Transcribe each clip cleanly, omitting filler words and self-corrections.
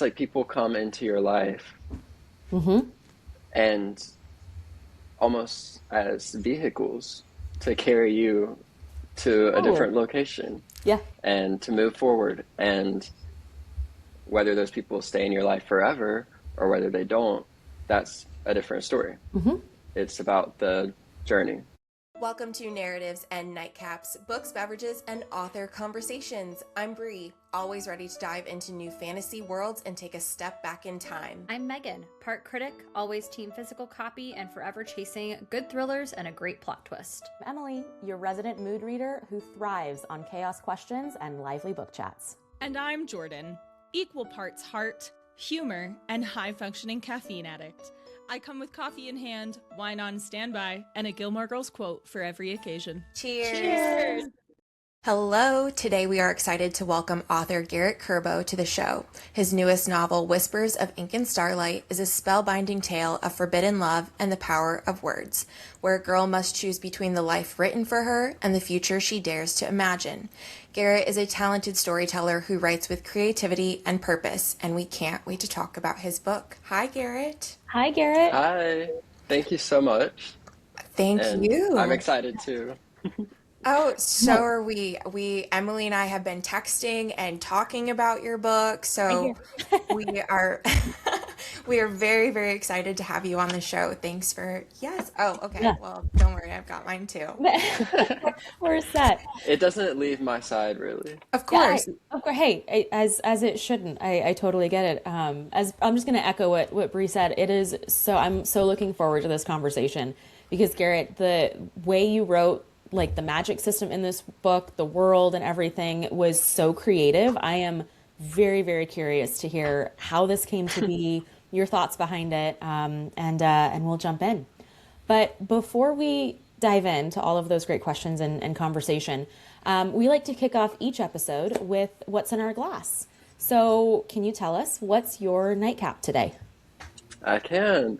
like people come into your life Mm-hmm. and almost as vehicles to carry you to a Totally. different location Yeah. and to move forward. And whether those people stay in your life forever or whether they don't, that's a different story. Mm-hmm. It's about the journey. Welcome to Narratives and Nightcaps, books, beverages, and author conversations. I'm Bree, always ready to dive into new fantasy worlds and take a step back in time. I'm Megan, part critic, always team physical copy, and forever chasing good thrillers and a great plot twist. I'm Emily, your resident mood reader who thrives on chaos questions and lively book chats. And I'm Jordan, equal parts heart, humor, and high-functioning caffeine addict. I come with coffee in hand, wine on standby, and a Gilmore Girls quote for every occasion. Cheers! Cheers! Hello, today we are excited to welcome author Garrett Curbow to the show. His newest novel, Whispers of Ink and Starlight, is a spellbinding tale of forbidden love and the power of words, where a girl must choose between the life written for her and the future she dares to imagine. Garrett is a talented storyteller who writes with creativity and purpose, and we can't wait to talk about his book. Hi, Garrett. Hi, Garrett. Hi, thank you so much. Thank And you. I'm excited too. Oh, so are we. Emily and I have been texting and talking about your book, so we are we are very, very excited to have you on the show. Thanks for, yes. Oh, okay. Yeah. Well, don't worry, I've got mine too. We're set. It doesn't leave my side really. Of Yeah, course. of course. Hey, as it shouldn't. I totally get it. As I'm just gonna echo what Bree said. It is so. I'm so looking forward to this conversation because Garrett, the way you wrote like the magic system in this book, the world and everything was so creative. I am very, very curious to hear how this came to be, your thoughts behind it, and we'll jump in. But before we dive into all of those great questions and conversation, we like to kick off each episode with what's in our glass. So, can you tell us what's your nightcap today? I can.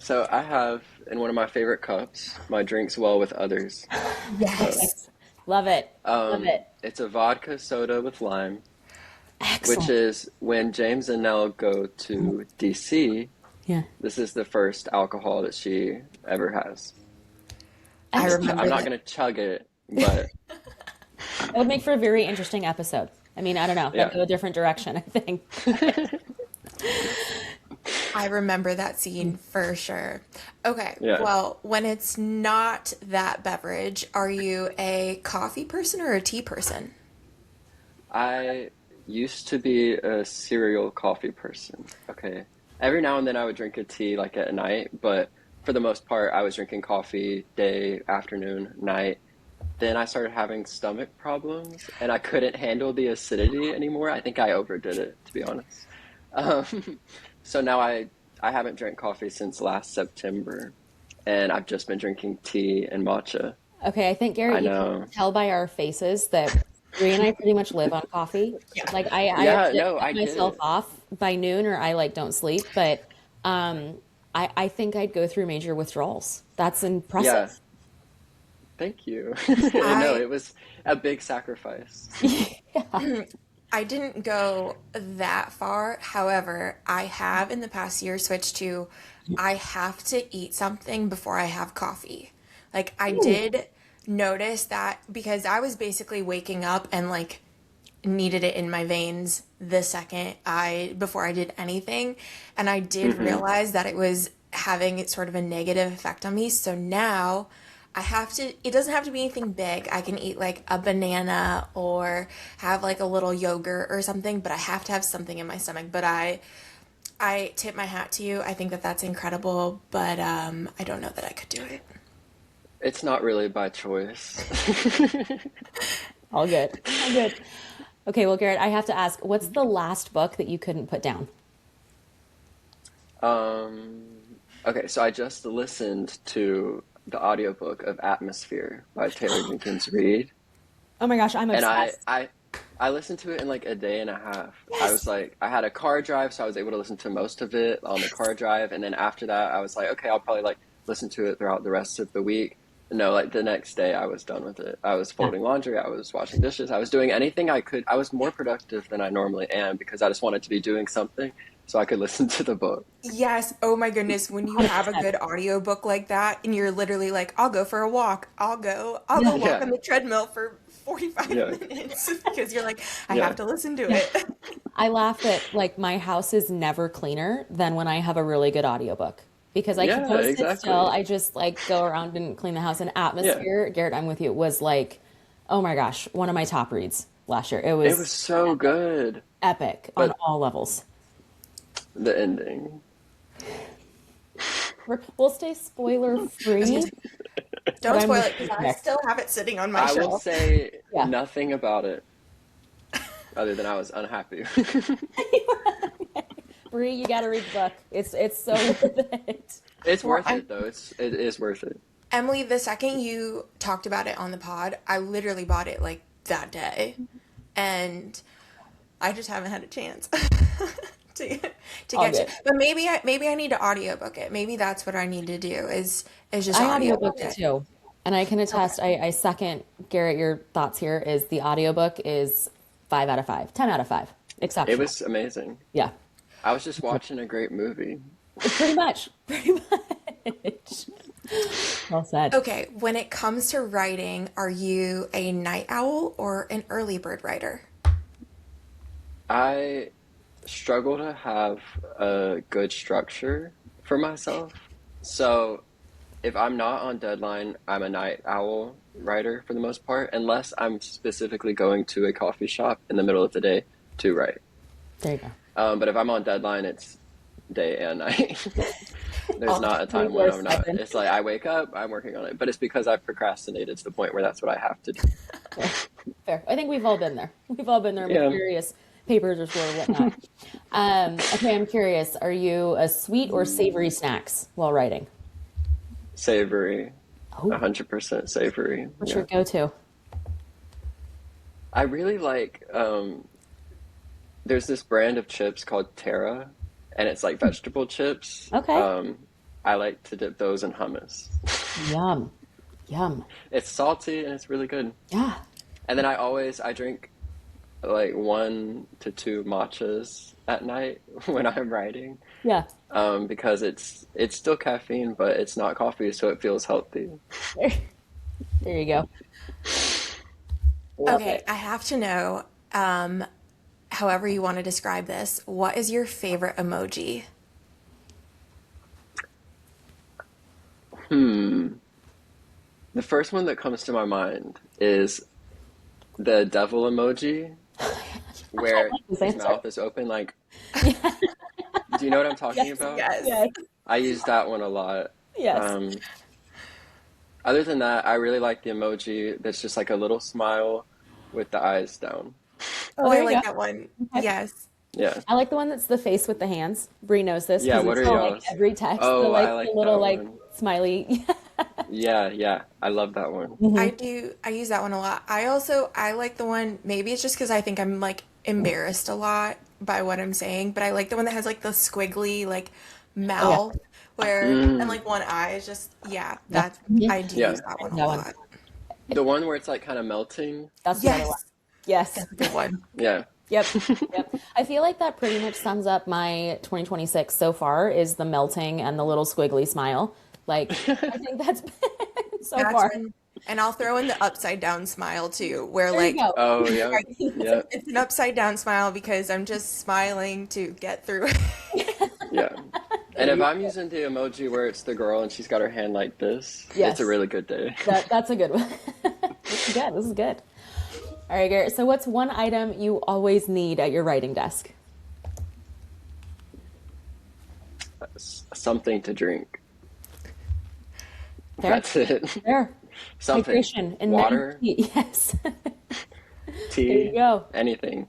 So I have in one of my favorite cups, my drinks well with others. Yes. Love it. Love it. It's a vodka soda with lime, which Excellent. is when James and Nell go to DC, Yeah. this is the first alcohol that she ever has. I Excellent. remember I'm not that. gonna chug it, but That would make for a very interesting episode. I mean, I don't know. That'd yeah, go a different direction, I think. I remember that scene for sure. Okay, yeah. well, when it's not that beverage, are you a coffee person or a tea person? I used to be a cereal coffee person. Okay. Every now and then I would drink a tea like at night, but for the most part I was drinking coffee day, afternoon, night. Then I started having stomach problems and I couldn't handle the acidity anymore. I think I overdid it, to be honest. Um, so now I haven't drank coffee since last September and I've just been drinking tea and matcha. Okay, I think I Garrett, you can know. tell by our faces that Bree and I pretty much live on coffee. Yeah. Like I have Yeah, to no, cut I get myself it. off by noon or I like don't sleep, but um I think I'd go through major withdrawals. That's Yeah, impressive. thank you. No, I it was a big sacrifice. I didn't go that far. However, I have in the past year switched to I have to eat something before I have coffee. Like I Ooh. did notice that because I was basically waking up and like needed it in my veins the second I before I did anything, and I did Hmm. realize that it was having sort of a negative effect on me. So now I have to, it doesn't have to be anything big. I can eat like a banana or have like a little yogurt or something, but I have to have something in my stomach. But I tip my hat to you. I think that that's incredible, but I don't know that I could do it. It's not really by choice. All good. All good. Okay, well, Garrett, I have to ask, what's the last book that you couldn't put down? Um, okay, so I just listened to the audiobook of Atmosphere by Taylor Jenkins Reid, Oh my gosh, I'm and obsessed. I listened to it in like a day and a half. I was Yes. like, I had a car drive, so I was able to listen to most of it on the car drive, and then after that, I was like, okay, I'll probably like listen to it throughout the rest of the week. No, like the next day I was done with it. I was folding laundry, I was washing dishes, I was doing anything I could. I was more productive than I normally am because I just wanted to be doing something so I could listen to the book. Yes. Oh my goodness. When you have a good audiobook like that and you're literally like, I'll go for a walk. I'll go Yeah. walk Yeah, on the treadmill for 45 yeah, minutes because you're like, I have yeah, to listen to it. I laugh that like my house is never cleaner than when I have a really good audiobook because I can yeah, go sit still. exactly. I just like go around and clean the house. And Yeah, atmosphere, Garrett, I'm with you, was like, oh my gosh, one of my top reads last year. It it was was so good. epic on But all levels. the ending, We'll stay spoiler free, but Don't I'm spoil with it you, because I Nick. still have it sitting on my I will shelf. say Yeah. nothing about it other than I was unhappy. Bree, you got to read the book. It's so worth it. It's Well, worth it though. It is worth it. Emily, the second you talked about it on the pod, I literally bought it like that day. And I just haven't had a chance to to All get to. good. But maybe I need to audiobook it. Maybe that's what I need to do is just I audiobook audiobooked it it. too. And I can Okay. attest, I second Garrett, your thoughts here is the audiobook is 5 out of 5, 10 out of 5. It Exceptional. was amazing. Yeah. I was just watching a great movie. Pretty much. Pretty much. Well said. Okay, when it comes to writing, are you a night owl or an early bird writer? I struggle to have a good structure for myself. So if I'm not on deadline, I'm a night owl writer for the most part, unless I'm specifically going to a coffee shop in the middle of the day to write. There you go. But if I'm on deadline, it's day and night. There's All not a time when 24 I'm not. 7. It's like I wake up, I'm working on it, but it's because I've procrastinated to the point where that's what I have to do. Fair. Fair. I think we've all been there. We've all been there with Yeah, various papers or whatnot. Okay, I'm curious. Are you a sweet or savory snacks while writing? savory, Oh, 100% savory. what's Yeah, your go-to? I really like. There's this brand of chips called Terra, and it's like vegetable chips. Okay. I like to dip those in hummus. Yum. Yum. It's salty and it's really good. Yeah. And then I drink like 1 to 2 matchas at night when I'm writing, Yeah. because it's still caffeine, but it's not coffee, so it feels healthy. There, there you go. Love Okay, it. I have to know, however you want to describe this, what is your favorite emoji? The first one that comes to my mind is the devil emoji, I where like this his answer. mouth is open. Like, do you know what I'm talking Yes, about? yes. Yes. I use that one a lot. Yes. Um, Other than that, I really like the emoji that's just like a little smile with the eyes down. Oh, Oh, I there you like go. that one. Okay. Yes. Yeah. I like the one that's the face with the hands. Bree knows this Yeah, because what it's are on like y'all's? every text. The Oh, like I the like little that like one. smiley. Yeah, yeah. I love that one. I do. I use that one a lot. I like the one, maybe it's just because I think I'm like embarrassed a lot by what I'm saying, but I like the one that has like the squiggly like Oh yeah. mouth where, and Mm, like one eye is just, yeah, Yeah. that's, Mhm. I do use yeah. that one a That one. lot. The one where it's like kind of melting. That's the other one. Yes, Yes. that's a good one. Yeah. Yep. Yep. I feel like that pretty much sums up my 2026 so far is the melting and the little squiggly smile. Like, I think that's been so That's far. when, and I'll throw in the upside down smile too, where There you like, go. Oh, yeah. right, Yeah. it's an upside down smile because I'm just smiling to get through it. Yeah. There And if you I'm go. using the emoji where it's the girl and she's got her hand like this, it's a Yes. really good day. That's a good one. This is good. This is good. All right, Garrett. So what's one item you always need at your writing desk? Something to drink. Fair. That's it. There. Something. Hydration and vitamin Water, D. Yes. There you tea, go. anything.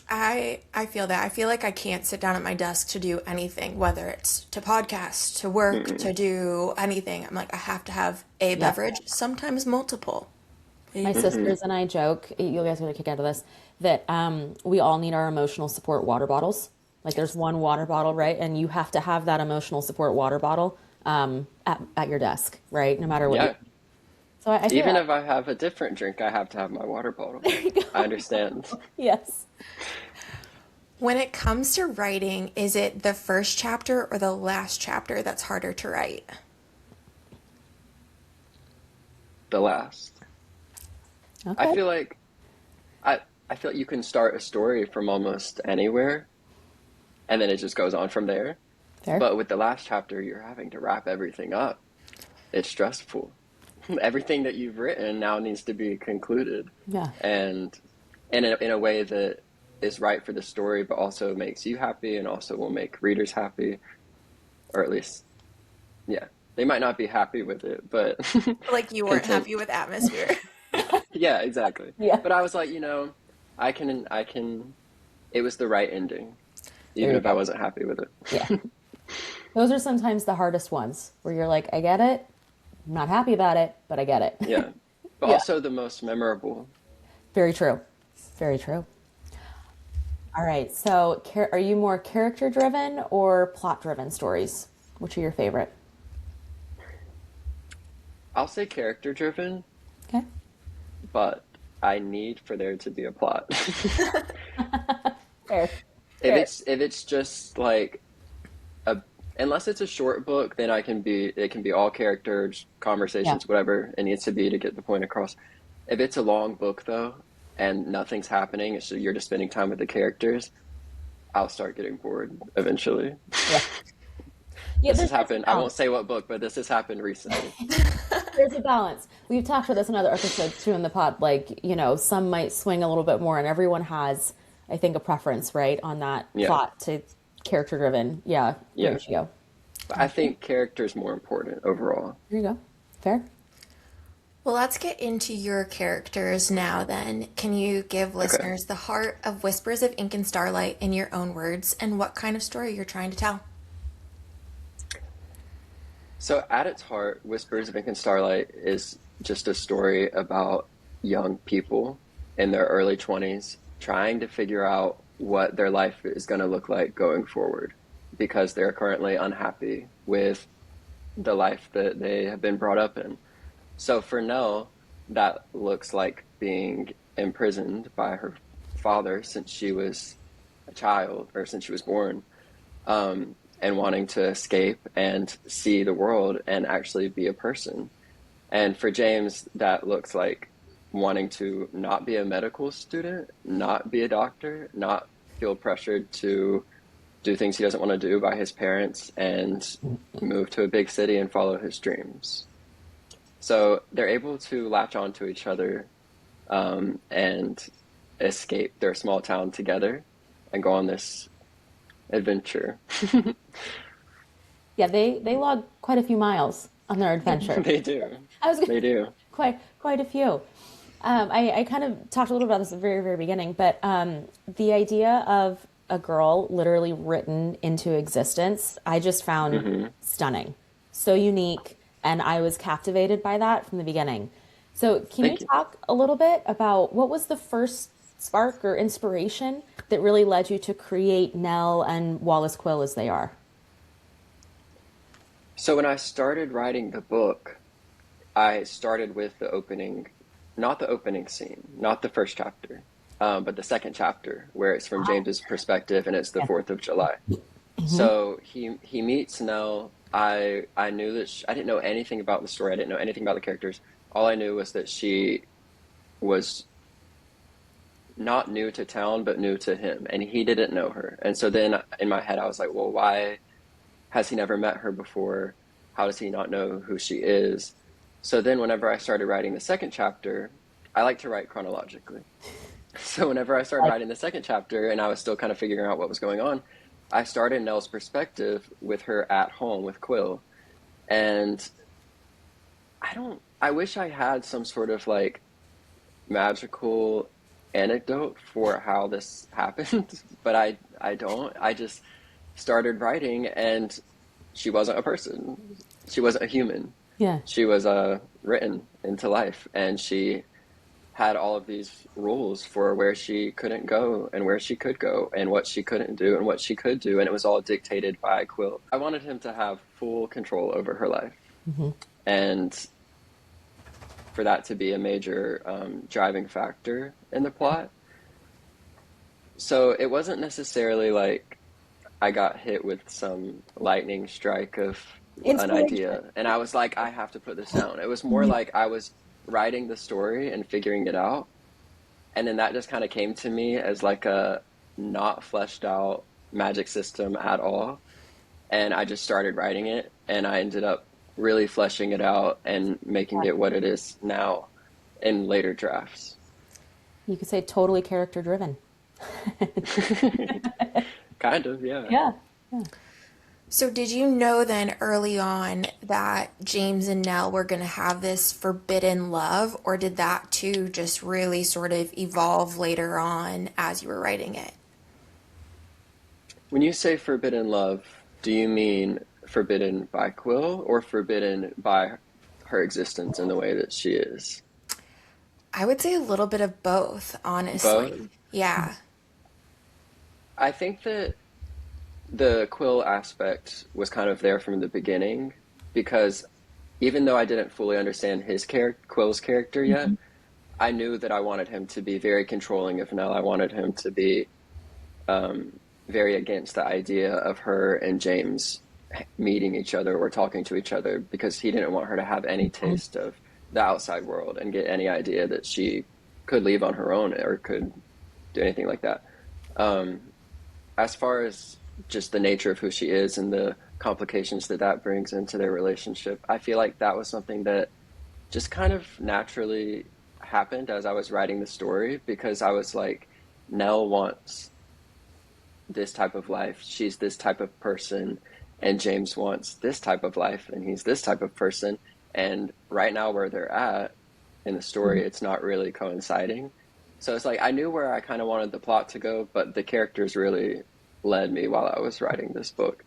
I feel that. I feel like I can't sit down at my desk to do anything, whether it's to podcast, to work, to do anything. I'm like, I have to have a Yep. beverage, sometimes multiple. My sisters and I joke, you guys are gonna kick out of this, that we all need our emotional support water bottles. Like there's one water bottle, right? And you have to have that emotional support water bottle at your desk, right? No matter what you Yeah. So I feel Even that. if I have a different drink, I have to have my water bottle. There you I go. understand. Yes. When it comes to writing, is it the first chapter or the last chapter that's harder to write? The last. I Okay. feel like I I feel like you can start a story from almost anywhere and then it just goes on from there. Fair. But with the last chapter, you're having to wrap everything up. It's stressful. Everything that you've written now needs to be concluded, Yeah. and in a way that is right for the story, but also makes you happy and also will make readers happy, or at least, yeah, they might not be happy with it, but Like you weren't content. happy with atmosphere. Yeah, exactly. Yeah. But I was like, I can. It was the right ending, There even you if I go. wasn't happy with Yeah. it. Those are sometimes the hardest ones where you're like, I get it. I'm not happy about it, but I get it. Yeah, but Yeah. also the most memorable. Very true. Very true. All right. So, are you more character driven or plot driven stories? Which are your favorite? I'll say character driven, Okay. but I need for there to be a plot. Fair. Fair. If it's just like a unless it's a short book, then it can be all characters, Yeah. conversations, whatever it needs to be to get the point across. If it's a long book though, and nothing's happening, so you're just spending time with the characters, I'll start getting bored eventually. Yeah. Yeah. This has There's a happened. I won't balance. say what book, but this has happened recently. There's a balance. We've talked about this in other episodes too in the pod. Like, some might swing a little bit more, and everyone has, I think, a preference, right, on that Yeah, plot to character driven. Yeah, yeah. ratio. But I think character's more important overall. There you go. Fair. Well, let's get into your characters now then. Can you give Okay. listeners the heart of Whispers of Ink and Starlight in your own words and what kind of story you're trying to tell? So at its heart, Whispers of Ink and Starlight is just a story about young people in their early 20s trying to figure out what their life is going to look like going forward because they're currently unhappy with the life that they have been brought up in. So for Nell, that looks like being imprisoned by her father since she was a child or since she was born, and wanting to escape and see the world and actually be a person. And for James, that looks like wanting to not be a medical student, not be a doctor, not feel pressured to do things he doesn't want to do by his parents and move to a big city and follow his dreams. So they're able to latch onto each other, and escape their small town together and go on this adventure. Yeah, they log quite a few miles on their adventure. They do. I was gonna They do. quite a few. I kind of talked a little about this at the very, very beginning, but the idea of a girl literally written into existence, I just found stunning, so unique, and I was captivated by that from the beginning. So, can you Thank you. talk a little bit about what was the first spark or inspiration that really led you to create Nell and Wallace Quill as they are? So when I started writing the book, I started with the opening, not the opening scene, not the first chapter, but the second chapter, where it's from James's perspective and it's the Yeah. 4th of July. So he meets Nell. I knew that I didn't know anything about the story. I didn't know anything about the characters. All I knew was that she was not new to town, but new to him, and he didn't know her. And so then in my head, I was like, well, why has he never met her before? How does he not know who she is? So then, whenever I started writing the second chapter, I like to write chronologically. So whenever I started Like, writing the second chapter and I was still kind of figuring out what was going on, I started Nell's perspective with her at home with Quill. And I wish I had some sort of like magical anecdote for how this happened, but I don't. I just started writing and she wasn't a person. She wasn't a human. yeah, She was written into life, and she had all of these rules for where she couldn't go and where she could go and what she couldn't do and what she could do, and it was all dictated by Quill. I wanted him to have full control over her life, and for that to be a major driving factor in the plot. So it wasn't necessarily like I got hit with some lightning strike of an Inspiration. idea and I was like, I have to put this down. It was more like I was writing the story and figuring it out. And then that just kind of came to me as like a not fleshed out magic system at all. And I just started writing it and I ended up really fleshing it out and making it what it is now in later drafts. You could say totally character driven. Kind of, yeah. Yeah. So, did you know then early on that James and Nell were going to have this forbidden love, or did that too just really sort of evolve later on as you were writing it? When you say forbidden love, do you mean forbidden by Quill or forbidden by her existence in the way that she is? I would say a little bit of both, Both? honestly. Yeah. I think that the Quill aspect was kind of there from the beginning because even though I didn't fully understand Quill's character yet, I knew that I wanted him to be very controlling of Nell. I wanted him to be very against the idea of her and James meeting each other or talking to each other because he didn't want her to have any taste of the outside world and get any idea that she could leave on her own or could do anything like that. As far as just the nature of who she is and the complications that that brings into their relationship, I feel like that was something that just kind of naturally happened as I was writing the story because I was like, Nell wants this type of life. She's this type of person. And James wants this type of life and he's this type of person. And right now where they're at in the story, it's not really coinciding. So it's like I knew where I kind of wanted the plot to go, but the characters really led me while I was writing this book.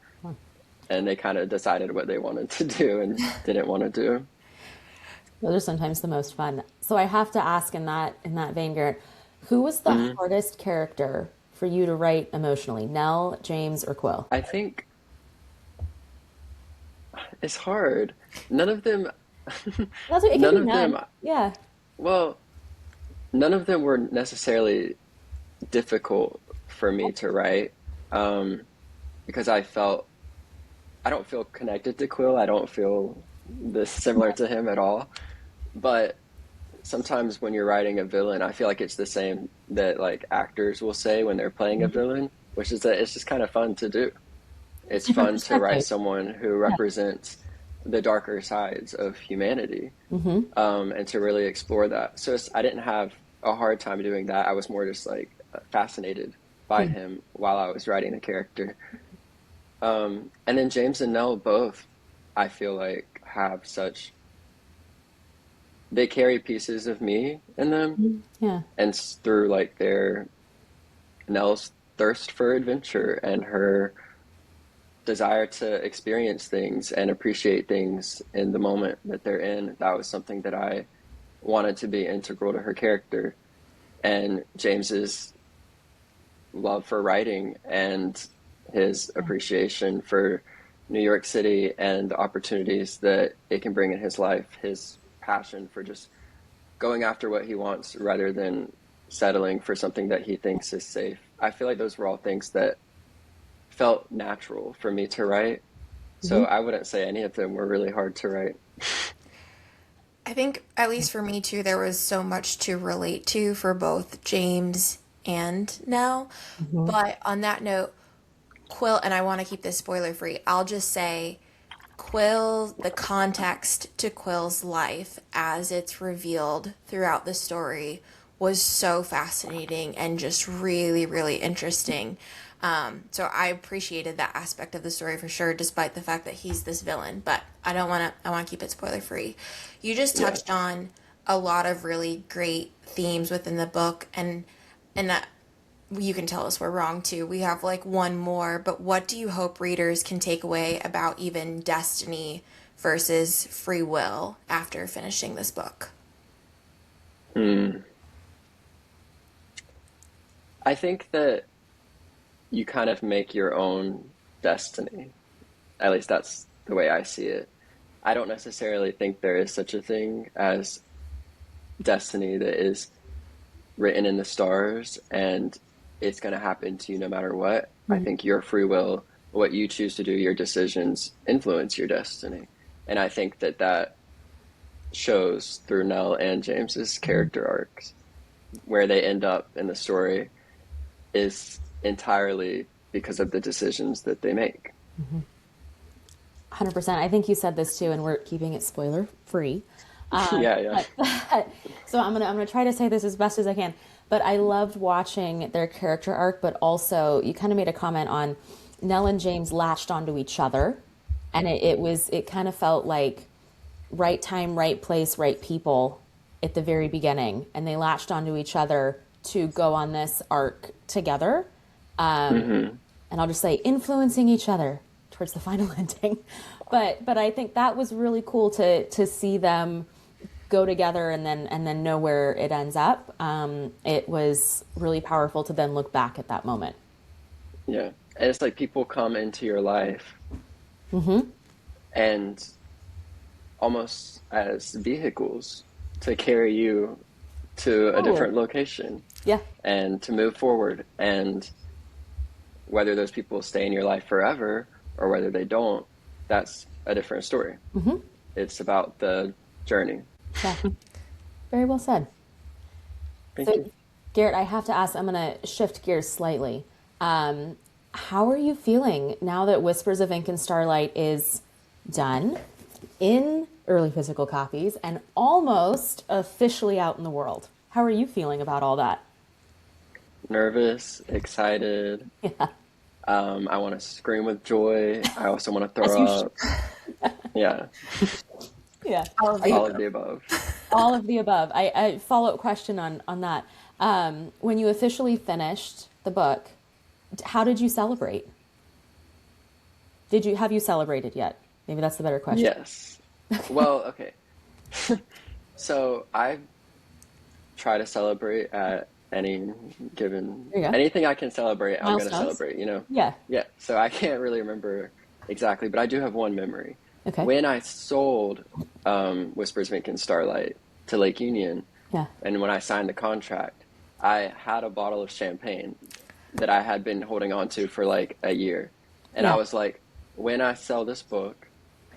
And they kind of decided what they wanted to do and didn't want to do. Those are sometimes the most fun. So I have to ask in that vein, Garrett, who was the hardest character for you to write emotionally? Nell, James, or Quill? I think it's hard. None of them, That's what it can none be of none. them, Yeah. well, none of them were necessarily difficult for me to write because I don't feel connected to Quill. I don't feel this similar to him at all. But sometimes when you're writing a villain, I feel like it's the same that like actors will say when they're playing a villain, which is that it's just kind of fun to do. It's Different fun to write perspective. someone who Yeah. represents the darker sides of humanity and to really explore that. So I didn't have a hard time doing that. I was more just like fascinated by him while I was writing the character. And then James and Nell both, I feel like, have such, they carry pieces of me in them. Yeah. And through like Nell's thirst for adventure and her desire to experience things and appreciate things in the moment that they're in, that was something that I wanted to be integral to her character. And James's love for writing and his appreciation for New York City and the opportunities that it can bring in his life, his passion for just going after what he wants rather than settling for something that he thinks is safe. I feel like those were all things that felt natural for me to write. So I wouldn't say any of them were really hard to write. I think, at least for me too, there was so much to relate to for both James and Nell. But on that note, Quill, and I want to keep this spoiler free, I'll just say Quill, the context to Quill's life as it's revealed throughout the story was so fascinating and just really, really interesting. So I appreciated that aspect of the story for sure, despite the fact that he's this villain. But I want to keep it spoiler free. You just Yeah. touched on a lot of really great themes within the book, and that you can tell us we're wrong too. We have like one more, but what do you hope readers can take away about even destiny versus free will after finishing this book? I think that you kind of make your own destiny. At least that's the way I see it. I don't necessarily think there is such a thing as destiny that is written in the stars and it's going to happen to you no matter what. I think your free will, what you choose to do, your decisions influence your destiny. And I think that that shows through Nell and James's character arcs. Where they end up in the story is entirely because of the decisions that they make. 100%. I think you said this too, and we're keeping it spoiler free. Yeah. So I'm gonna try to say this as best as I can. But I loved watching their character arc, but also you kind of made a comment on Nell and James latched onto each other, and it kind of felt like right time, right place, right people at the very beginning, and they latched onto each other to go on this arc together. And I'll just say influencing each other towards the final ending. But I think that was really cool to see them go together and then know where it ends up. It was really powerful to then look back at that moment. Yeah. And it's like people come into your life and almost as vehicles to carry you to a different location Yeah. and to move forward. And whether those people stay in your life forever or whether they don't, that's a different story. It's about the journey. Yeah. Very well said. Thank So, you. Garrett, I have to ask, I'm going to shift gears slightly. How are you feeling now that Whispers of Ink and Starlight is done in early physical copies and almost officially out in the world? How are you feeling about all that? Nervous, excited. Yeah. I want to scream with joy. I also want to As throw you up. Yeah, Yeah. All of all you. of the above. All of the above. I follow-up question on that. When you officially finished the book, how did you celebrate? Have you celebrated yet? Maybe that's the better question. Yes. Well, okay. So I try to celebrate at any given There you go. anything I can celebrate, I'm going to Milestones? celebrate, you know? Yeah. Yeah. So I can't really remember exactly, but I do have one memory. Okay. When I sold Whispers of Ink and Starlight to Lake Union, Yeah. and when I signed the contract, I had a bottle of champagne that I had been holding on to for like a year. And Yeah. I was like, when I sell this book,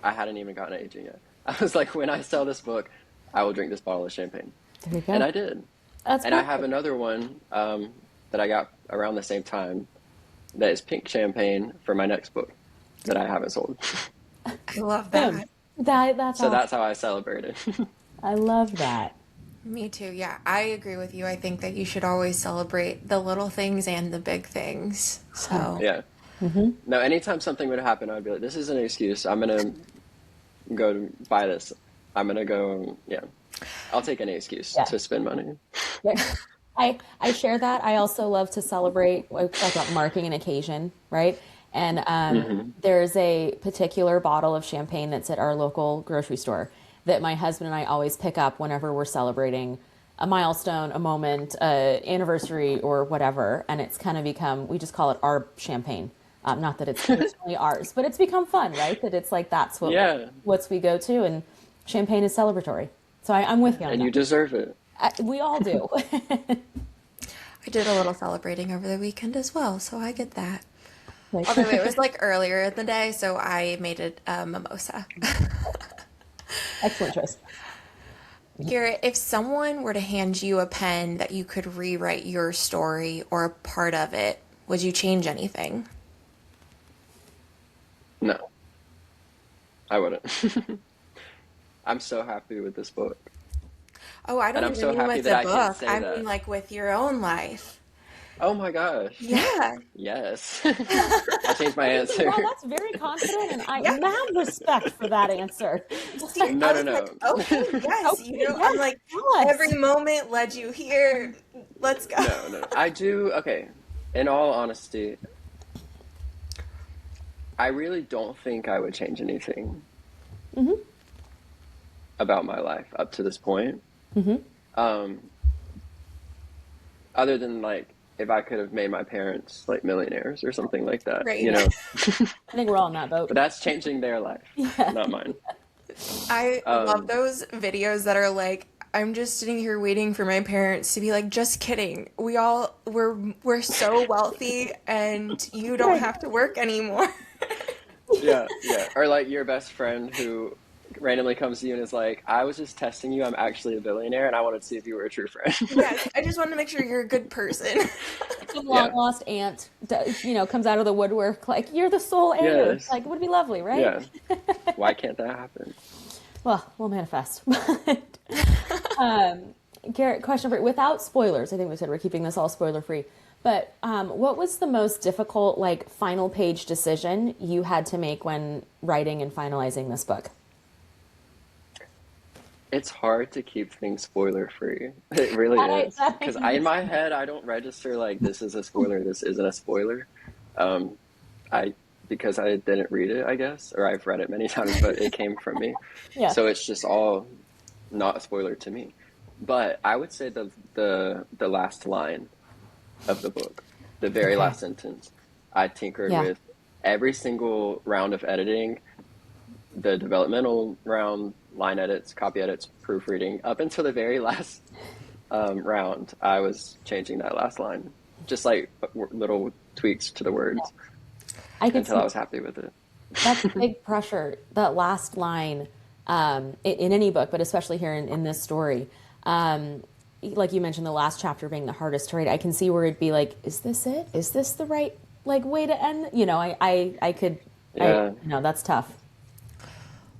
I hadn't even gotten an agent yet. I was like, when I sell this book, I will drink this bottle of champagne. There you go. And I did. That's And I perfect. have another one that I got around the same time that is pink champagne for my next book that I haven't sold. I love Boom. that. That's So awesome. that's how I celebrated. I love that. Me too. Yeah, I agree with you. I think that you should always celebrate the little things and the big things. So, Yeah. No, anytime something would happen, I'd be like, this is an excuse. I'm going to go to buy this. I'm going to go, yeah. I'll take any excuse Yeah. to spend money. Yeah. I share that. I also love to celebrate, we talk about marking an occasion, right? And there's a particular bottle of champagne that's at our local grocery store that my husband and I always pick up whenever we're celebrating a milestone, a moment, anniversary, or whatever. And it's kind of become, we just call it our champagne. Not that it's personally ours, but it's become fun, right? That it's like that's what Yeah. we go to, and champagne is celebratory. So I'm with you on And that. you deserve it. We all do. I did a little celebrating over the weekend as well, so I get that. Like- Although it was like earlier in the day, so I made it a mimosa. Excellent choice. Garrett, if someone were to hand you a pen that you could rewrite your story or a part of it, would you change anything? No, I wouldn't. I'm so happy with this book. Oh, I don't And I'm even so mean happy with that the I can book. say I that. mean like with your own life. Oh my gosh. Yeah. Yes. I changed my answer. Wow, that's very confident, and I mad respect for that answer. See, No, I no, was no. like, okay, yes, Okay, you know, yes, I'm like, tell us. every moment led you here. Let's go. No. I do, okay. In all honesty, I really don't think I would change anything about my life up to this point. Other than like if I could have made my parents like millionaires or something like that, Right. you know. I think we're all in that boat. But that's changing their life, not mine. I love those videos that are like, I'm just sitting here waiting for my parents to be like, just kidding. We're so wealthy and you don't Right. have to work anymore. Yeah, yeah. Or like your best friend who randomly comes to you and is like, I was just testing you. I'm actually a billionaire and I wanted to see if you were a true friend. Yes, I just wanted to make sure you're a good person. Some long Yeah. lost aunt, comes out of the woodwork like, you're the sole heir. Yes. Like, would be lovely, right? Yeah. Why can't that happen? Well, we'll manifest. Garrett, question for you. Without spoilers, I think we said we're keeping this all spoiler free. But what was the most difficult, like, final page decision you had to make when writing and finalizing this book? It's hard to keep things spoiler free. It really is. Because in my head, I don't register like this is a spoiler, this isn't a spoiler. Um, I because I didn't read it, I guess, or I've read it many times, but it came from me. Yeah. So it's just all not a spoiler to me. But I would say the last line of the book, the very Okay. last sentence. I tinkered Yeah. with every single round of editing, the developmental round, line edits, copy edits, proofreading, up until the very last round. I was changing that last line, just like little tweaks to the words I could until see I was happy with it. that's big pressure. That last line in any book, but especially here in this story. Like you mentioned, the last chapter being the hardest to write. I can see where it'd be like, is this it? Is this the right like way to end? I could. Yeah. That's tough.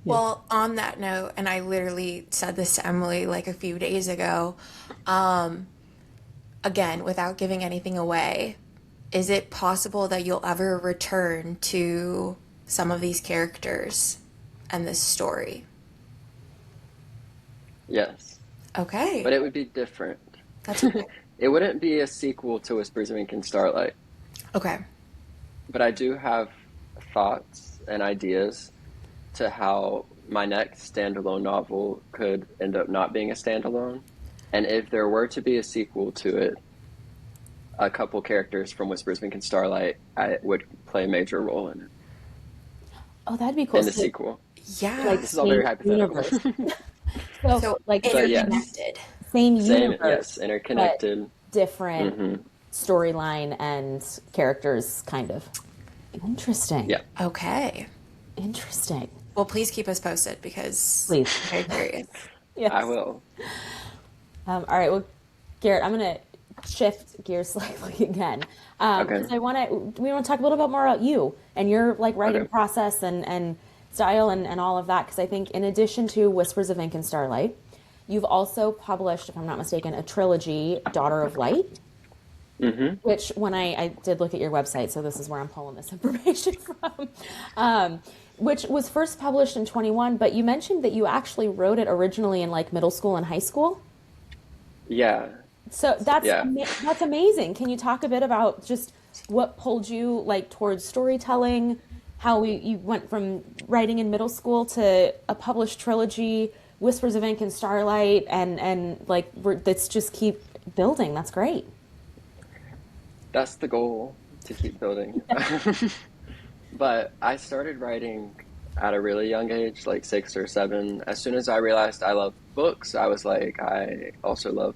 Well, on that note, and I literally said this to Emily like a few days ago, again, without giving anything away, is it possible that you'll ever return to some of these characters and this story? Yes, Okay, but it would be different. that's okay. It wouldn't be a sequel to Whispers of Ink and Starlight, Okay. but I do have thoughts and ideas to how my next standalone novel could end up not being a standalone. And if there were to be a sequel to it, a couple characters from Whispers of Ink and Starlight would play a major role in it, Oh, that'd be cool. in the So, sequel. Yeah. like This is all very same hypothetical. universe. So, So like But yes, interconnected. same same, universe, yes, but interconnected. different storyline and characters, kind of. Interesting. Yeah, Okay. Interesting. Well, please keep us posted because Please. I'm very curious. Yes. I will. All right. Well, Garrett, I'm going to shift gears slightly again. Okay. Because we want to talk a little bit more about you and your like writing Okay. process and style and all of that. Because I think in addition to Whispers of Ink and Starlight, you've also published, if I'm not mistaken, a trilogy, Daughter of Light. Which when I did look at your website, so this is where I'm pulling this information from, which was first published in 21, but you mentioned that you actually wrote it originally in like middle school and high school. Yeah. So Yeah. that's amazing. Can you talk a bit about just what pulled you like towards storytelling, how you went from writing in middle school to a published trilogy, Whispers of Ink and Starlight, and like let's just keep building. That's great. That's the goal, to keep building. But I started writing at a really young age, like 6 or 7. As soon as I realized I love books, I was like, I also love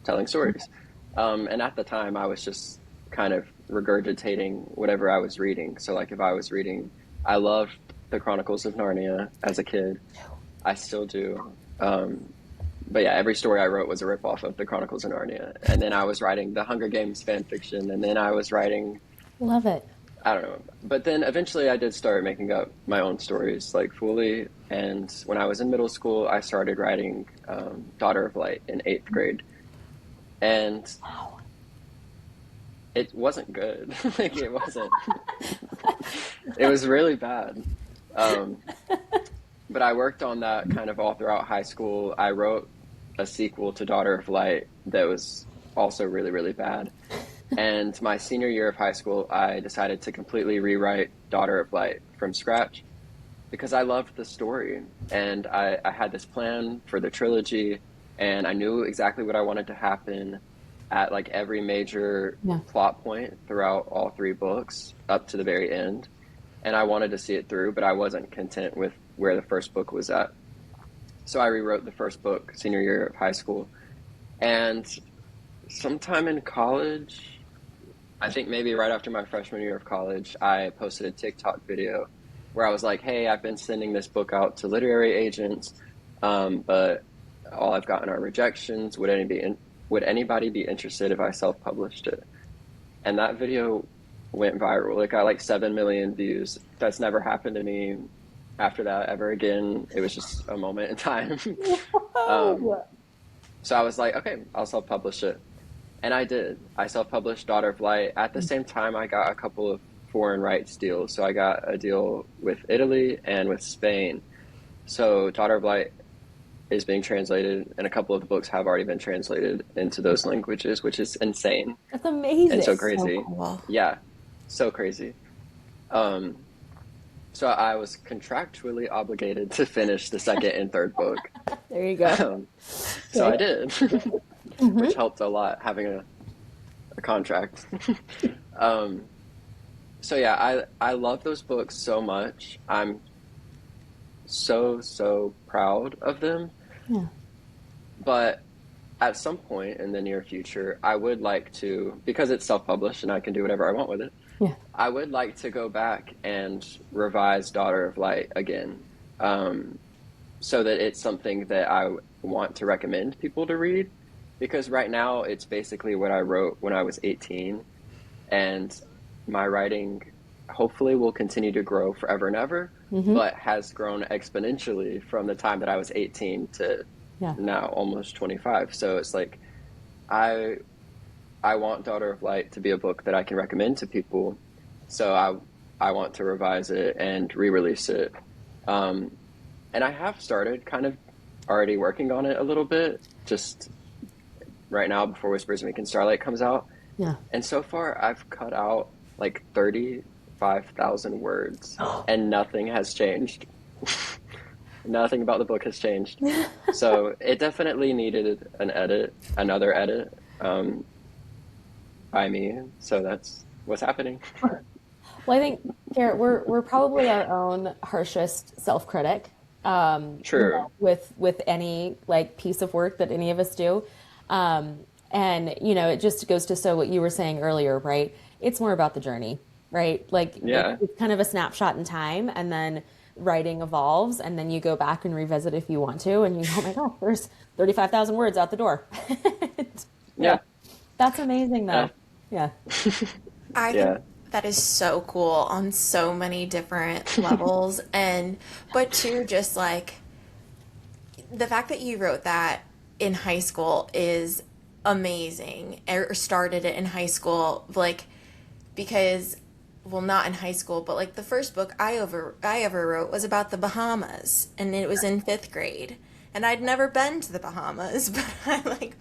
telling stories. And at the time, I was just kind of regurgitating whatever I was reading. So, like, if I was reading, I loved the Chronicles of Narnia as a kid. I still do. But yeah, every story I wrote was a ripoff of the Chronicles of Narnia. And then I was writing the Hunger Games fan fiction, and then I was writing, Love it. I don't know. But then eventually I did start making up my own stories, like fully. And when I was in middle school, I started writing Daughter of Light in 8th grade. And it wasn't good. Like, it wasn't. It was really bad. But I worked on that kind of all throughout high school. I wrote a sequel to Daughter of Light that was also really, really bad. And my senior year of high school, I decided to completely rewrite Daughter of Light from scratch because I loved the story. And I had this plan for the trilogy, and I knew exactly what I wanted to happen at like every major plot point throughout all 3 books up to the very end. And I wanted to see it through, but I wasn't content with where the first book was at. So I rewrote the first book senior year of high school. And sometime in college, I think maybe right after my freshman year of college, I posted a TikTok video where I was like, hey, I've been sending this book out to literary agents, but all I've gotten are rejections. Would anybody be interested if I self-published it? And that video went viral. It got like 7 million views. That's never happened to me after that ever again. It was just a moment in time. um, Whoa. so I was like, okay, I'll self-publish it. And I did. I self-published Daughter of Light. At the same time, I got a couple of foreign rights deals. So I got a deal with Italy and with Spain. So Daughter of Light is being translated, and a couple of the books have already been translated into those languages, which is insane That's and so amazing. So crazy. cool. Yeah, so crazy. Um, so I was contractually obligated to finish the second and third book. There you go. So I Okay. did, which helped a lot having a contract. um, so yeah, I love those books so much. I'm so proud of them. Yeah. But at some point in the near future, I would like to, because it's self-published and I can do whatever I want with it, Yeah. I would like to go back and revise Daughter of Light again, so that it's something that I want to recommend people to read. Because right now, it's basically what I wrote when I was 18, and my writing hopefully will continue to grow forever and ever, but has grown exponentially from the time that I was 18 to Yeah. now almost 25. So it's like I I want Daughter of Light to be a book that I can recommend to people. So I want to revise it and re-release it. And I have started kind of already working on it a little bit, just right now before Whispers of Ink and Starlight comes out. Yeah. And so far I've cut out like 35,000 words and nothing has changed. Nothing about the book has changed. So it definitely needed another edit, by me. So that's what's happening. Well, I think, Garrett, we're probably our own harshest self-critic, True. with any like piece of work that any of us do. And it just goes to show what you were saying earlier, right? It's more about the journey, right? Like Yeah. it's kind of a snapshot in time, and then writing evolves, and then you go back and revisit if you want to, and you go, oh my gosh, there's 35,000 words out the door. Yeah, Yeah. that's amazing Yeah. though. Yeah. I Yeah. think that is so cool on so many different levels. But too, just like the fact that you wrote that in high school is amazing, or started it in high school, like, because, well, not in high school, but like the first book I ever wrote was about the Bahamas, and it was in fifth grade, and I'd never been to the Bahamas, but I like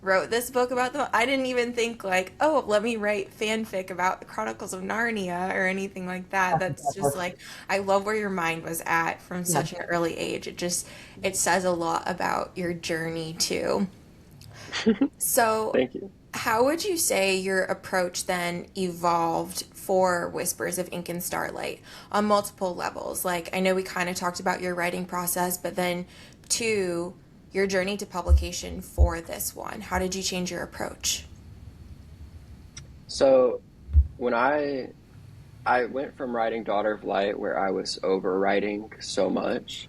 wrote this book about them. I didn't even think like, oh, let me write fanfic about the Chronicles of Narnia or anything like that. That's just like, I love where your mind was at from such an early age. It says a lot about your journey too. So, Thank you. how would you say your approach then evolved for Whispers of Ink and Starlight on multiple levels? Like, I know we kind of talked about your writing process, but then two, your journey to publication for this one. How did you change your approach? So when I went from writing Daughter of Light, where I was overwriting so much,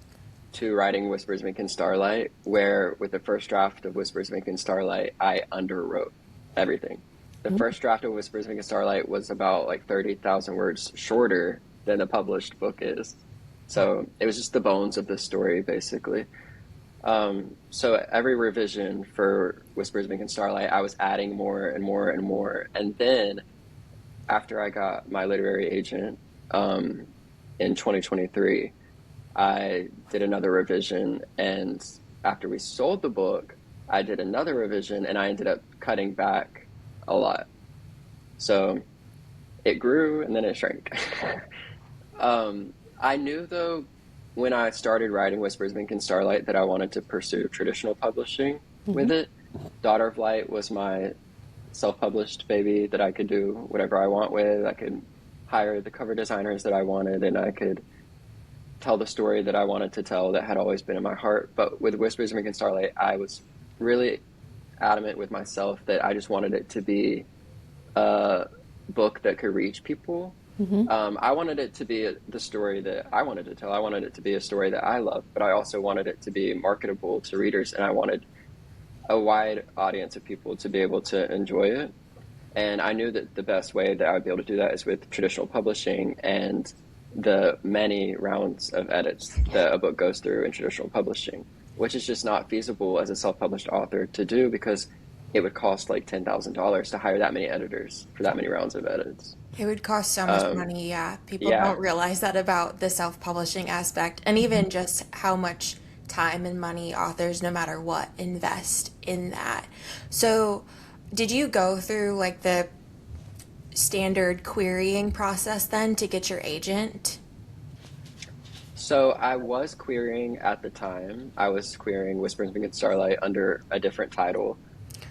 to writing Whispers of Ink and Starlight, where with the first draft of Whispers of Ink and Starlight, I underwrote everything. The first draft of Whispers of Ink and Starlight was about like 30,000 words shorter than the published book is. So it was just the bones of the story, basically. So every revision for Whispers of Ink and Starlight, I was adding more and more and more. And then after I got my literary agent, in 2023, I did another revision. And after we sold the book, I did another revision, and I ended up cutting back a lot. So it grew and then it shrank. I knew though, when I started writing Whispers of Ink and Starlight, that I wanted to pursue traditional publishing with it. Daughter of Light was my self-published baby that I could do whatever I want with. I could hire the cover designers that I wanted, and I could tell the story that I wanted to tell that had always been in my heart. But with Whispers of Ink and Starlight, I was really adamant with myself that I just wanted it to be a book that could reach people. I wanted it to be the story that I wanted to tell. I wanted it to be a story that I loved, but I also wanted it to be marketable to readers, and I wanted a wide audience of people to be able to enjoy it. And I knew that the best way that I would be able to do that is with traditional publishing and the many rounds of edits that a book goes through in traditional publishing, which is just not feasible as a self-published author to do because it would cost like $10,000 to hire that many editors for that many rounds of edits. It would cost so much money, yeah. People Yeah. don't realize that about the self-publishing aspect, and even just how much time and money authors, no matter what, invest in that. So, did you go through like the standard querying process then to get your agent? So I was querying at the time. I was querying Whispers of Ink and Starlight under a different title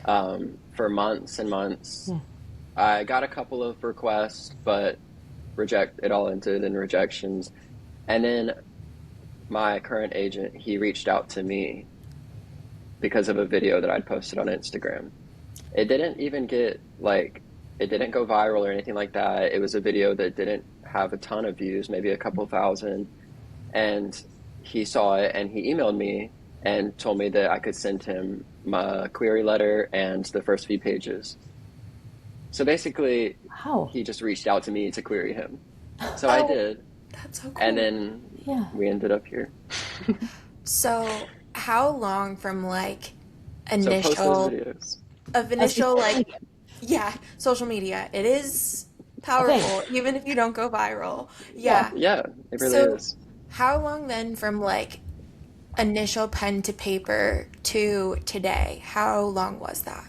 for months and months. I got a couple of requests, but it all ended in rejections. And then my current agent, he reached out to me because of a video that I'd posted on Instagram. It didn't even get it didn't go viral or anything like that. It was a video that didn't have a ton of views, maybe a couple thousand. And he saw it and he emailed me and told me that I could send him my query letter and the first few pages. So basically, Wow. he just reached out to me to query him. So I did. That's so cool. And then we ended up here. So, how long from like So post those initial videos. of initial like social media. It is powerful even if you don't go viral. Yeah. Yeah, it really So, is. how long then from like initial pen to paper to today? How long was that?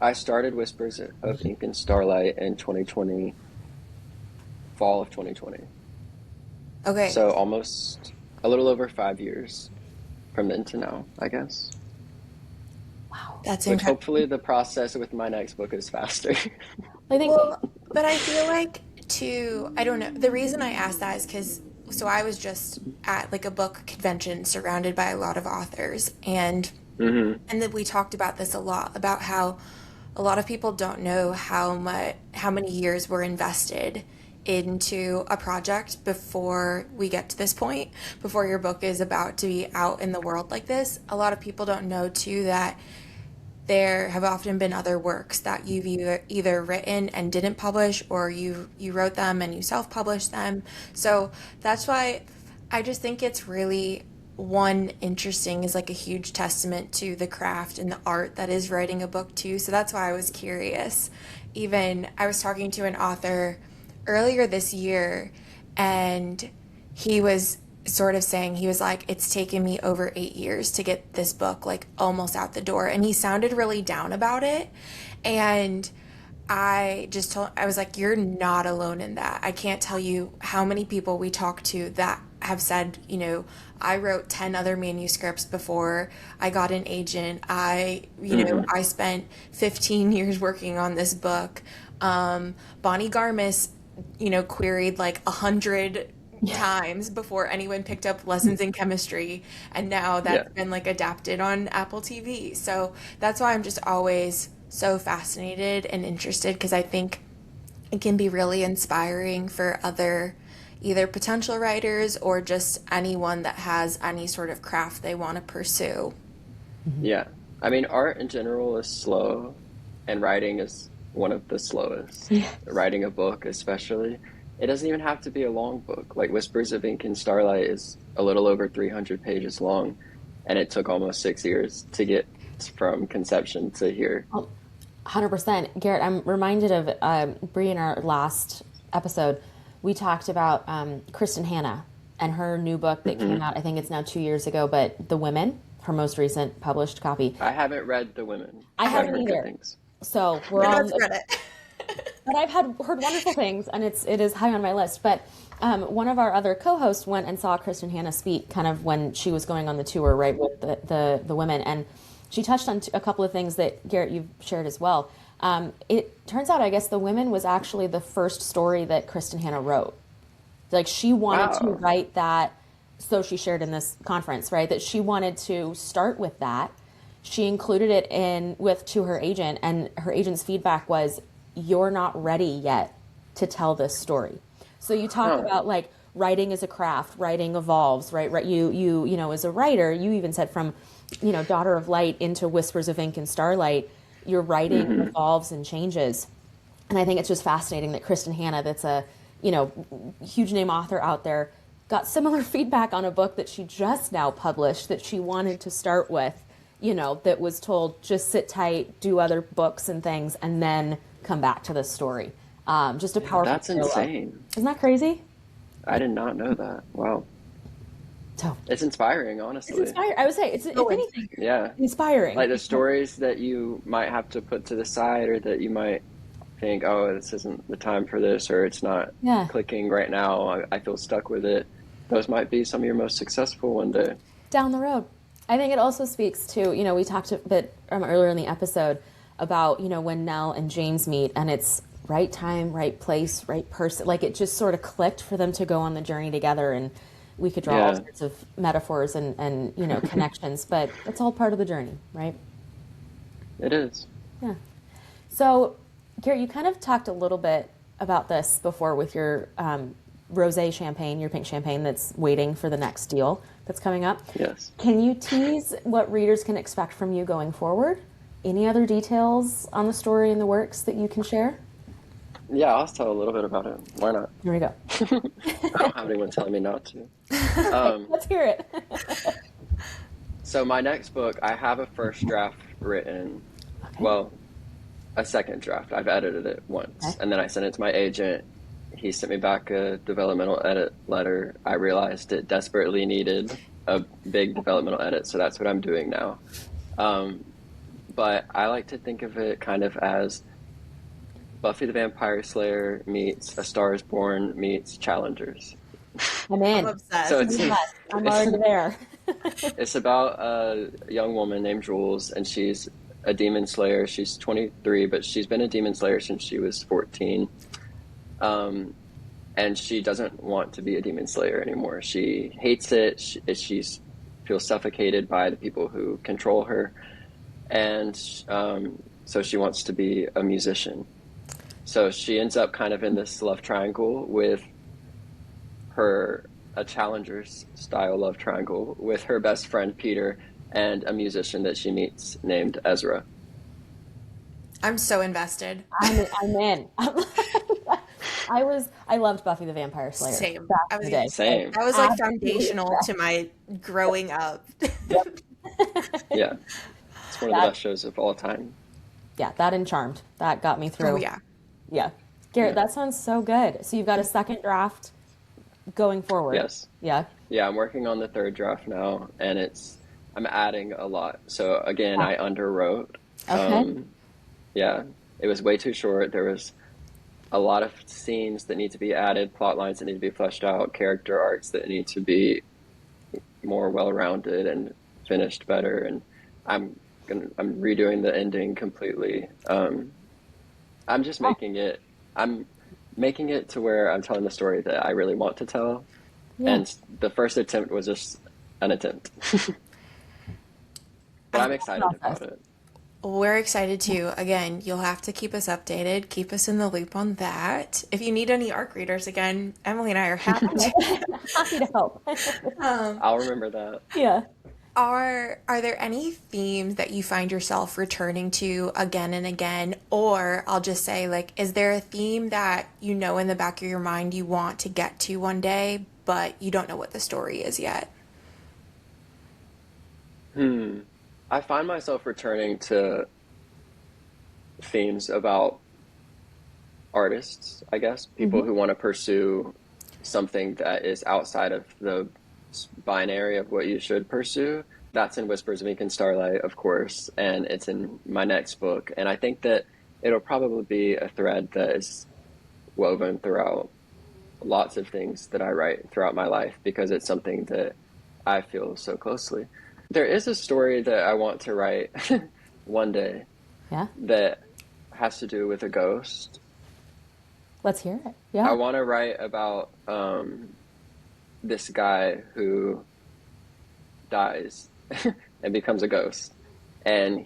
I started Whispers of Ink and Starlight in 2020, fall of 2020. Okay. So almost a little over 5 years from then to now, I guess. Wow. That's Which incredible. hopefully the process with my next book is faster. I think Well, but I feel like I don't know. The reason I asked that is because, so I was just at like a book convention surrounded by a lot of authors, and that we talked about this a lot, about how a lot of people don't know how many years were invested into a project before we get to this point, before your book is about to be out in the world like this. A lot of people don't know too that there have often been other works that you've either written and didn't publish, or you wrote them and you self-published them. So that's why I just think it's really interesting, is like a huge testament to the craft and the art that is writing a book too. So that's why I was curious. Even I was talking to an author earlier this year, and he was sort of saying, he was like, it's taken me over 8 years to get this book like almost out the door, and he sounded really down about it. And I was like, you're not alone in that. I can't tell you how many people we talk to that have said, I wrote 10 other manuscripts before I got an agent. I spent 15 years working on this book. Bonnie Garmis, queried like 100 times before anyone picked up Lessons in Chemistry, and now that's been like adapted on Apple TV. So that's why I'm just always so fascinated and interested, because I think it can be really inspiring for other either potential writers or just anyone that has any sort of craft they want to pursue. Yeah. I mean, art in general is slow, and writing is one of the slowest. Writing a book, especially. It doesn't even have to be a long book. Like Whispers of Ink and Starlight is a little over 300 pages long, and it took almost 6 years to get from conception to here. 100%. Garrett, I'm reminded of Bree in our last episode. We talked about Kristen Hanna and her new book that came out, I think it's now 2 years ago, but The Women, her most recent published copy. I haven't read The Women. I haven't heard good either. things. So we're But on. I've read it. But I've heard wonderful things, and it is high on my list. But one of our other co-hosts went and saw Kristen Hanna speak, kind of when she was going on the tour, right, with the women, and she touched on a couple of things that Garrett you've shared as well. It turns out, I guess, The Women was actually the first story that Kristen Hanna wrote. Like she wanted to Wow. write that, so she shared in this conference, right? That she wanted to start with that. She included it in with to her agent, and her agent's feedback was, "You're not ready yet to tell this story." So you talk Huh. about like writing as a craft, writing evolves, right? Right. You know, as a writer, you even said from, you know, Daughter of Light into Whispers of Ink and Starlight, your writing Hmm. evolves and changes. And I think it's just fascinating that Kristen Hanna, that's a, you know, huge name author out there, got similar feedback on a book that she just now published that she wanted to start with, you know, that was told just sit tight, do other books and things, and then come back to this story. Just a powerful That's parallel. insane. Isn't that crazy? I did not know that. Wow. So It's inspiring, it's honestly. inspiring. I would say it's, if anything, Yeah. inspiring. Like the stories that you might have to put to the side, or that you might think, oh, this isn't the time for this, or it's not Yeah. clicking right now. I feel stuck with it. Those might be some of your most successful one day. Down the road. I think it also speaks to, you know, we talked a bit earlier in the episode about, you know, when Nell and James meet and it's right time, right place, right person. Like it just sort of clicked for them to go on the journey together. And we could draw all Yeah, sorts of metaphors and you know, connections, but it's all part of the journey, right? it is. Yeah. So, Garrett, you kind of talked a little bit about this before with your rosé champagne, your pink champagne that's waiting for the next deal that's coming up. Yes. Can you tease what readers can expect from you going forward? Any other details on the story and the works that you can share? Yeah, I'll tell a little bit about it. Why not? Here we go. I don't have anyone telling me not to. Okay, let's hear it. So my next book, I have a first draft written. Okay. Well, a second draft. I've edited it once, Okay. and then I sent it to my agent. He sent me back a developmental edit letter. I realized it desperately needed a big developmental edit, so that's what I'm doing now. Um, but I like to think of it kind of as Buffy the Vampire Slayer meets A Star is Born meets Challengers. I'm I'm in. So obsessed. it's Yes, I'm it's already there. it's about a young woman named Jules, and she's a demon slayer. She's 23, but she's been a demon slayer since she was 14. Um, and she doesn't want to be a demon slayer anymore. She hates it. She's feels suffocated by the people who control her, and so she wants to be a musician. So she ends up kind of in this love triangle with her, a challenger's style love triangle with her best friend Peter and a musician that she meets named Ezra. I'm so invested. I'm in. I loved Buffy the Vampire Slayer Same. back I in was the gonna day. say Same. that was like Absolutely foundational to my growing up. Yeah. It's one of the that best shows of all time. yeah, that and Charmed. That got me Oh through. yeah. Yeah. Garrett, Yeah. that sounds so good. So you've got a second draft going forward. Yes. Yeah. Yeah, I'm working on the third draft now, and I'm adding a lot. So again, I underwrote. Okay. Yeah, it was way too short. There was a lot of scenes that need to be added, plot lines that need to be fleshed out, character arcs that need to be more well-rounded and finished better. And I'm redoing the ending completely. I'm just Oh, making it. I'm making it to where I'm telling the story that I really want to tell. yeah. And the first attempt was just an attempt. But I'm excited Process. about it. We're excited too. Again, you'll have to keep us updated, keep us in the loop on that. If you need any ARC readers, again, Emily and I are happy to. Happy to help. I'll remember that. Yeah. Are there any themes that you find yourself returning to again and again? Or I'll just say, like, is there a theme that you know in the back of your mind you want to get to one day, but you don't know what the story is yet? I find myself returning to themes about artists, I guess, people Hmm. who want to pursue something that is outside of the binary of what you should pursue. That's in Whispers of Ink and Starlight, of course, and it's in my next book. And I think that it'll probably be a thread that is woven throughout lots of things that I write throughout my life because it's something that I feel so closely. There is a story that I want to write one day Yeah. that has to do with a ghost. Let's hear it. I Yeah. want to write about this guy who dies and becomes a ghost. And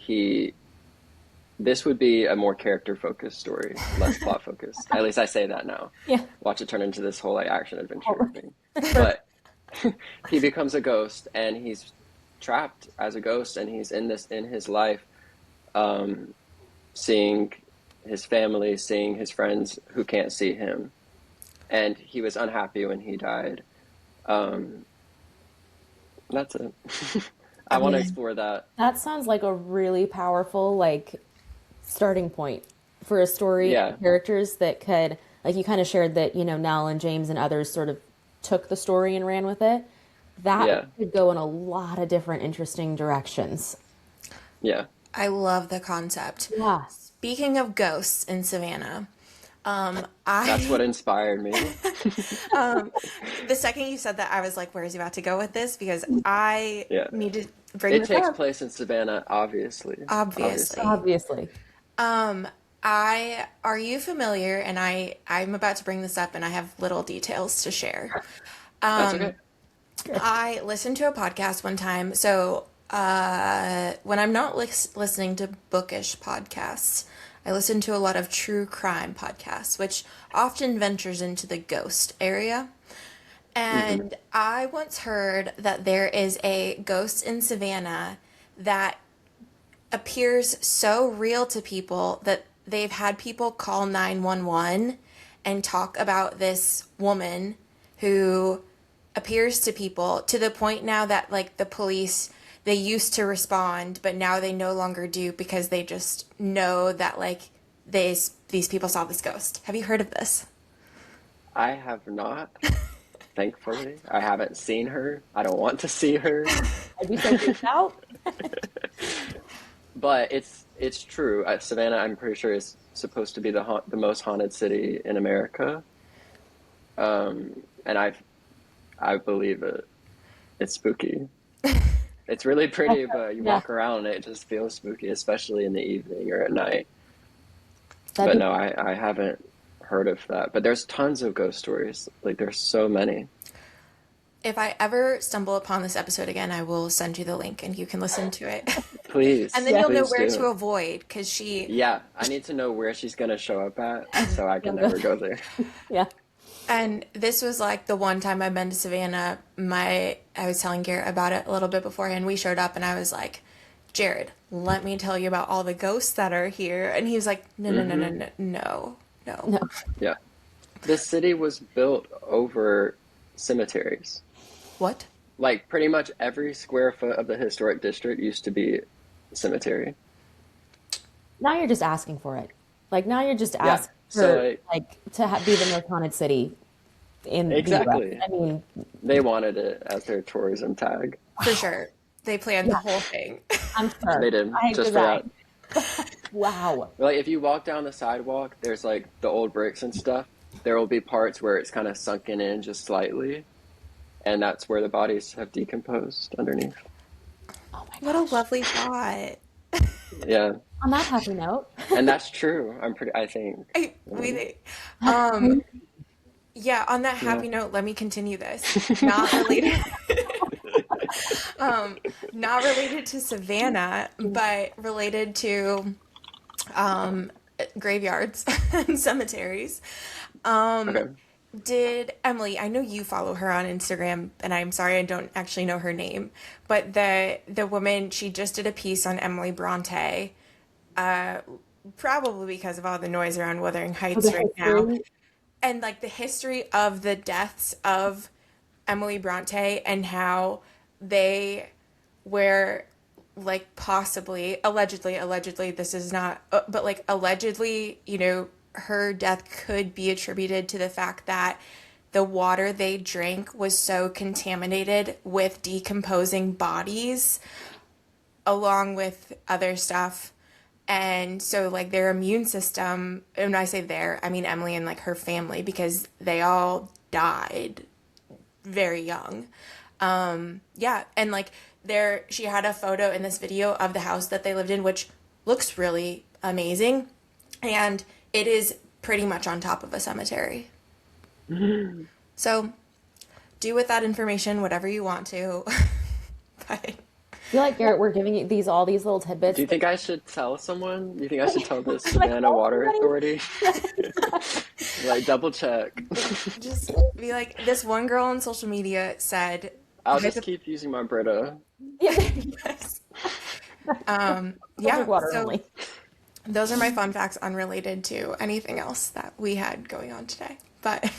this would be a more character focused story, less plot focused. At least I say that now. Yeah. Watch it turn into this whole like action All adventure right. thing. But he becomes a ghost and he's trapped as a ghost and he's in his life, seeing his family, seeing his friends who can't see him. And he was unhappy when he died. Um, that's it. I want to Man, explore that. that sounds like a really powerful like starting point for a story Yeah, and characters that could, like you kind of shared that, Nell and James and others sort of took the story and ran with it. That yeah, could go in a lot of different interesting directions. yeah. I love the concept. Yeah. Speaking of ghosts in Savannah, That's what I inspired me. the second you said that, I was like, where is he about to go with this? Because I Yeah. need to bring It this takes up, place in Savannah, obviously. Obviously. obviously. Obviously. I are you familiar? And I'm about to bring this up, and I have little details to share. That's okay. I listened to a podcast one time. So when I'm not listening to bookish podcasts, I listen to a lot of true crime podcasts, which often ventures into the ghost area. Hmm. And I once heard that there is a ghost in Savannah that appears so real to people that they've had people call 911 and talk about this woman who appears to people to the point now that like the police, they used to respond but now they no longer do because they just know that like these people saw this ghost. Have you heard of this? I have not, thankfully. I haven't seen her. I don't want to see her. I'd be so freaked out. But it's true. Savannah, I'm pretty sure, is supposed to be the most haunted city in America. And I believe it. It's spooky. It's really pretty, but you Yeah. walk around and it just feels spooky, especially in the evening or at night. But That'd no, I haven't heard of that. But there's tons of ghost stories. Like there's so many. If I ever stumble upon this episode again, I will send you the link and you can listen to it. And Please, then you'll know please where to do. avoid because she. Yeah, I need to know where she's gonna show up at so I can be. never go there. Yeah. And this was like the one time I've been to Savannah. I was telling Garrett about it a little bit beforehand. We showed up and I was like, Jared, let me tell you about all the ghosts that are here. And he was like, no, no, no, no, Hmm. no, no, no. No. Yeah. This city was built over cemeteries. What? Like pretty much every square foot of the historic district used to be a cemetery. Now you're just asking for it. Like now you're just Yeah. asking So for like to be the most haunted city in the US. exactly. I mean, They wanted it as their tourism tag. For sure. They planned the yeah, whole thing. I'm sure. They did I just for that. design. Wow. Like if you walk down the sidewalk, there's like the old bricks and stuff. There will be parts where it's kind of sunken in just slightly, and that's where the bodies have decomposed underneath. Oh my What a gosh. lovely thought. Yeah, On that happy note. and that's true. I think. Um, We, um, yeah, on that yeah. happy note, let me continue this. Not related. um, Not related to Savannah, but related to um, graveyards and cemeteries. Um, Okay. did Emily, I know you follow her on Instagram, and I'm sorry I don't actually know her name, but the woman, she just did a piece on Emily Bronte, probably because of all the noise around Wuthering Oh, Heights the right now, history. and like the history of the deaths of Emily Bronte and how they were like possibly allegedly this is not but like allegedly, her death could be attributed to the fact that the water they drank was so contaminated with decomposing bodies along with other stuff. And so like their immune system, and when I say their, I mean Emily and like her family, because they all died very young. Yeah, and like she had a photo in this video of the house that they lived in, which looks really amazing. And it is pretty much on top of a cemetery. So do with that information whatever you want to. But I feel like, Garrett, we're giving you all these little tidbits. Do you think I should tell someone? Do you think I should tell the Like, Savannah Water somebody? Authority? Like, double check. just be like, this one girl on social media said, I'll just keep using my Brita. yes. Yeah, Water so only. those are my fun facts unrelated to anything else that we had going on today. But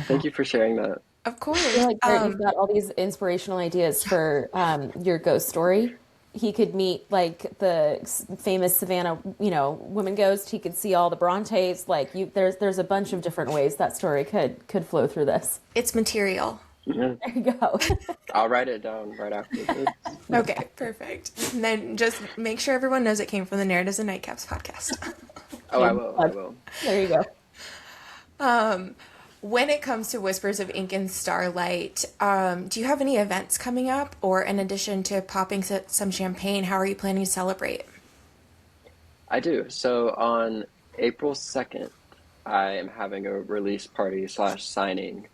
Thank you for sharing that. of course, I feel like, Garrett, you've got all these inspirational ideas for your ghost story. He could meet like the famous Savannah, woman ghost. He could see all the Brontes. Like there's a bunch of different ways that story could flow through this. it's material. Yeah. There you go. I'll write it down right after this. Okay, perfect. And then just make sure everyone knows it came from the Narratives and Nightcaps podcast. Oh, I will. There you go. When it comes to Whispers of Ink and Starlight, do you have any events coming up? Or in addition to popping some champagne, how are you planning to celebrate? I do. So on April 2nd, I am having a release party / signing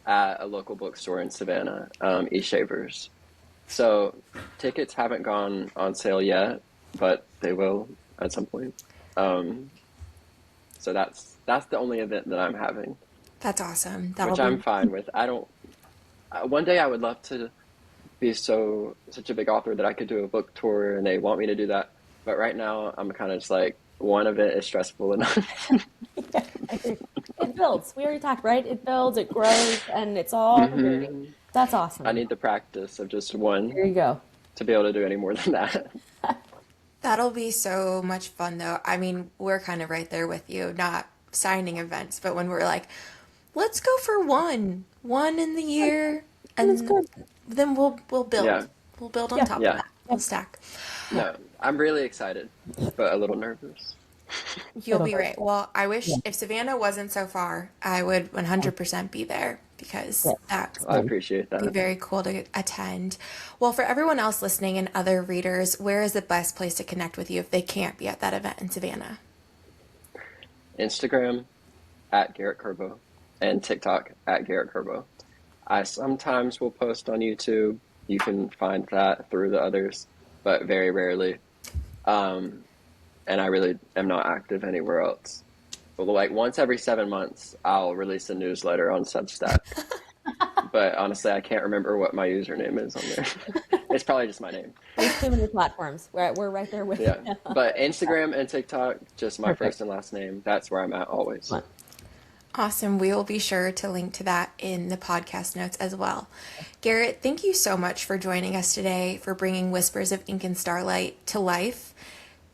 at a local bookstore in Savannah, East Shavers. So tickets haven't gone on sale yet, but they will at some point. So that's the only event that I'm having, That's awesome. which I'm fine with. I don't. One day I would love to be such a big author that I could do a book tour, and they want me to do that. But right now I'm kind of just like, one event is stressful enough. It builds. We already talked, right? It builds, it grows, and it's all great. That's awesome. I need the practice of just one There you go. to be able to do any more than that. That'll be so much fun, though. I mean, we're kind of right there with you, not signing events, but when we're like, let's go for one in the year, and then we'll build. Yeah. We'll build on top of that. We'll stack. No, I'm really excited, but a little nervous. You'll be right. Well, I wish if Savannah wasn't so far, I would 100% be there because that I appreciate would be that. very cool to attend. Well, for everyone else listening and other readers, where is the best place to connect with you if they can't be at that event in Savannah? Instagram at Garrett Curbow and TikTok at Garrett Curbow. I sometimes will post on YouTube. You can find that through the others, but very rarely. And I really am not active anywhere else. But like once every 7 months, I'll release a newsletter on Substack. But honestly, I can't remember what my username is on there. It's probably just my name. There's too many platforms. We're right there with Yeah. you. But Instagram and TikTok, just my first and last name. That's where I'm at always. Awesome. We will be sure to link to that in the podcast notes as well. Garrett, thank you so much for joining us today, for bringing Whispers of Ink and Starlight to life.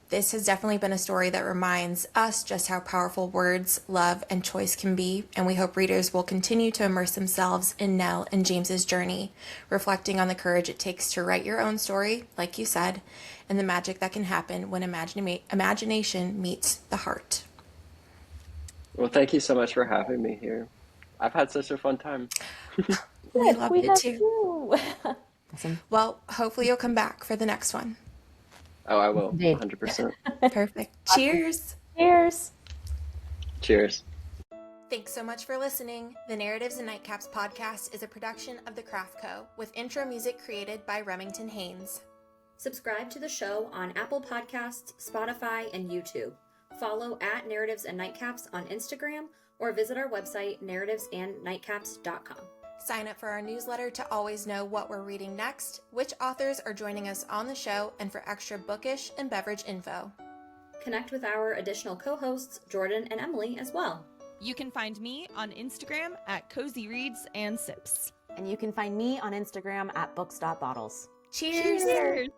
This has definitely been a story that reminds us just how powerful words, love, and choice can be, and we hope readers will continue to immerse themselves in Nell and James's journey, reflecting on the courage it takes to write your own story, like you said, and the magic that can happen when imagination meets the heart. Well, thank you so much for having me here. I've had such a fun time. We loved We it have too. you. Awesome. Well, hopefully you'll come back for the next one. Oh, I will. Indeed. 100%. Perfect. Cheers. Cheers. Cheers. Thanks so much for listening. The Narratives and Nightcaps podcast is a production of The Craft Co. with intro music created by Remington Haynes. Subscribe to the show on Apple Podcasts, Spotify, and YouTube. Follow at Narratives and Nightcaps on Instagram or visit our website, narrativesandnightcaps.com. Sign up for our newsletter to always know what we're reading next, which authors are joining us on the show, and for extra bookish and beverage info. Connect with our additional co-hosts, Jordan and Emily, as well. You can find me on Instagram at Cozy Reads and Sips. And you can find me on Instagram at books.bottles. Cheers! Cheers!